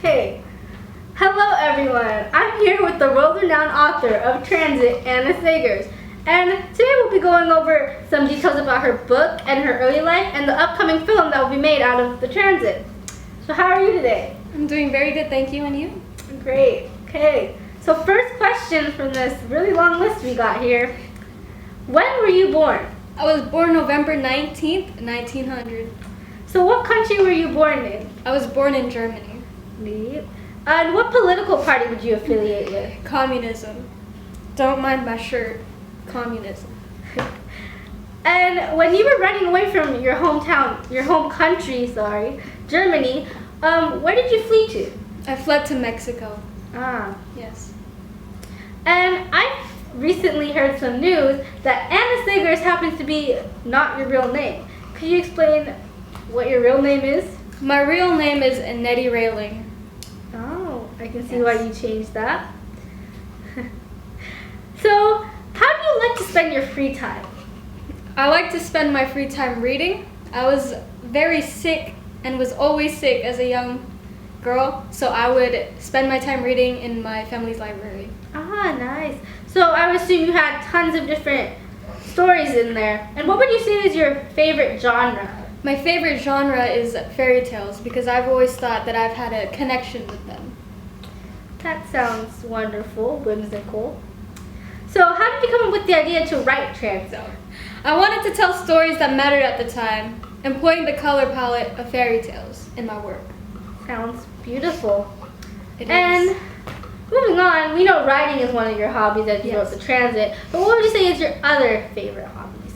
Okay. Hello everyone. I'm here with the world-renowned author of Transit, Anna Sagers. And today we'll be going over some details about her book and her early life and the upcoming film that will be made out of the Transit. So how are you today? I'm doing very good, thank you, and you? Great. Okay. So first question from this really long list we got here. When were you born? I was born November 19th, 1900. So what country were you born in? I was born in Germany. Neat. And what political party would you affiliate with? Communism. Don't mind my shirt. Communism. And when you were running away from your hometown, your home country, Germany, where did you flee to? I fled to Mexico. Ah. Yes. And I recently heard some news that Anna Sagers happens to be not your real name. Could you explain what your real name is? My real name is Nettie Railing. Oh, I can see why you changed that. So, how do you like to spend your free time? I like to spend my free time reading. I was very sick and was always sick as a young girl, so I would spend my time reading in my family's library. Ah, nice. So I would assume you had tons of different stories in there. And what would you say is your favorite genre? My favorite genre is fairy tales because I've always thought that I've had a connection with them. That sounds wonderful, whimsical. So how did you come up with the idea to write Transit? I wanted to tell stories that mattered at the time, employing the color palette of fairy tales in my work. Sounds beautiful. It And is. moving on, we know writing is one of your hobbies as you Yes. wrote the Transit, but what would you say is your other favorite hobbies?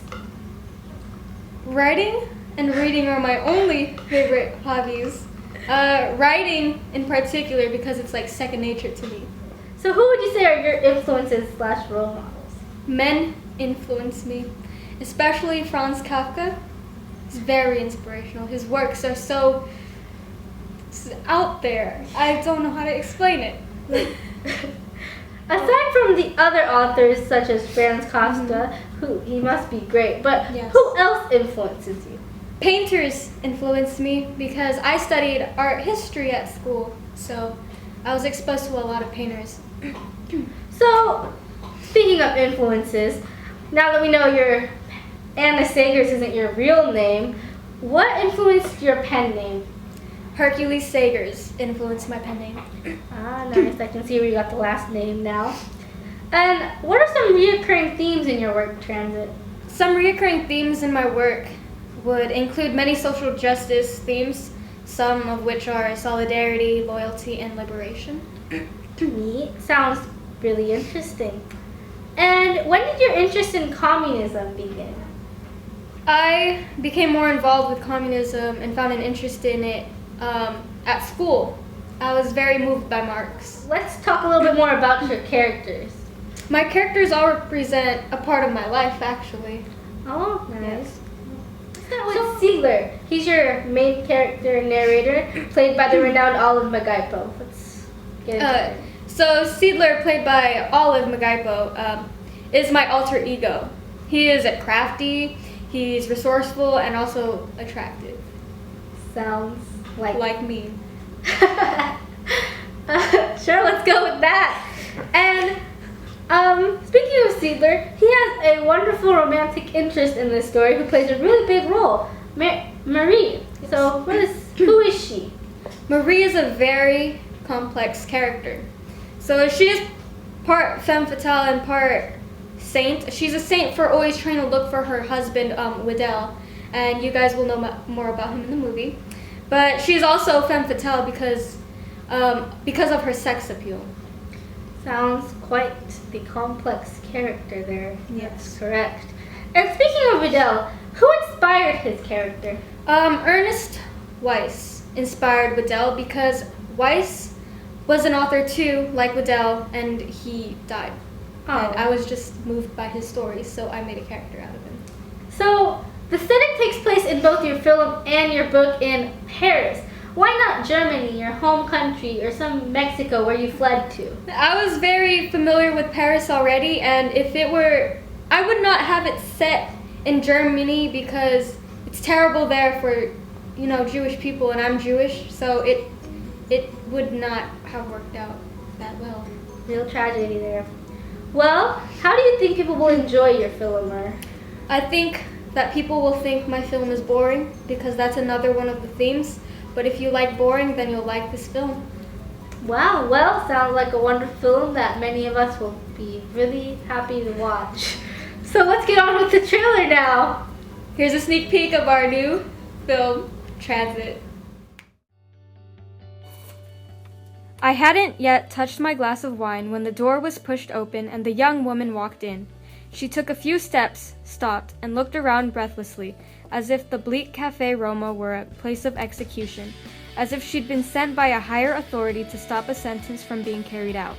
Writing and reading are my only favorite hobbies. Writing in particular because it's like second nature to me. So who would you say are your influences / role models? Men influence me, especially Franz Kafka. He's very inspirational. His works are so out there. I don't know how to explain it. Aside from the other authors such as Franz Kafka, who he must be great, but Yes. who else influences you? Painters influenced me because I studied art history at school, so I was exposed to a lot of painters. So, speaking of influences, now that we know your Anna Sagers isn't your real name, what influenced your pen name? Hercules Sagers influenced my pen name. Ah, nice. I can see where you got the last name now. And what are some recurring themes in your work, Transit? Some recurring themes in my work would include many social justice themes, some of which are solidarity, loyalty, and liberation. Neat. Sounds really interesting. And when did your interest in communism begin? I became more involved with communism and found an interest in it at school. I was very moved by Marx. Let's talk a little bit more about your characters. My characters all represent a part of my life, actually. Oh, nice. Yes. So Siegler, he's your main character and narrator, played by the renowned Olive Magaipo. Let's get into it. So Seidler, played by Olive Magaipo, is my alter ego. He is crafty, he's resourceful, and also attractive. Sounds Like me. Sure, let's go with that. And speaking of Seidler, he has a wonderful romantic interest in this story who plays a really big role, Marie. So who is she? Marie is a very complex character. So she is part femme fatale and part saint. She's a saint for always trying to look for her husband, Waddell, and you guys will know more about him in the movie. But she's also femme fatale because of her sex appeal. Sounds quite the complex character there. Yes. That's correct. And speaking of Waddell, who inspired his character? Ernest Weiss inspired Waddell because Weiss was an author too, like Waddell, and he died. Oh. And I was just moved by his stories, so I made a character out of him. So the setting takes place in both your film and your book in Paris. Why not Germany, your home country, or some Mexico where you fled to? I was very familiar with Paris already, and I would not have it set in Germany because it's terrible there for, Jewish people, and I'm Jewish, so it would not have worked out that well. Real tragedy there. Well, how do you think people will enjoy your film? I think that people will think my film is boring because that's another one of the themes. But if you like boring, then you'll like this film. Wow, well, sounds like a wonderful film that many of us will be really happy to watch. So let's get on with the trailer now. Here's a sneak peek of our new film, Transit. I hadn't yet touched my glass of wine when the door was pushed open and the young woman walked in. She took a few steps, stopped, and looked around breathlessly, as if the bleak Cafe Roma were a place of execution, as if she'd been sent by a higher authority to stop a sentence from being carried out.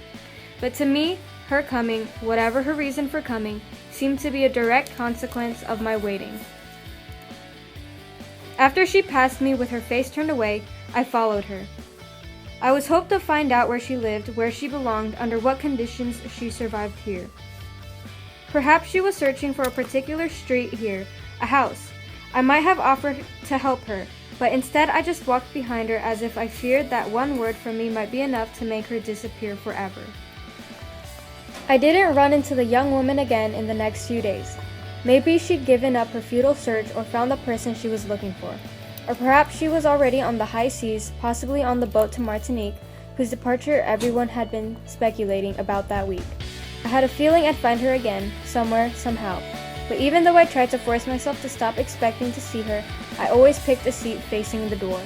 But to me, her coming, whatever her reason for coming, seemed to be a direct consequence of my waiting. After she passed me with her face turned away, I followed her. I was hoped to find out where she lived, where she belonged, under what conditions she survived here. Perhaps she was searching for a particular street here, a house. I might have offered to help her, but instead I just walked behind her as if I feared that one word from me might be enough to make her disappear forever. I didn't run into the young woman again in the next few days. Maybe she'd given up her futile search or found the person she was looking for. Or perhaps she was already on the high seas, possibly on the boat to Martinique, whose departure everyone had been speculating about that week. I had a feeling I'd find her again, somewhere, somehow. But even though I tried to force myself to stop expecting to see her, I always picked a seat facing the door.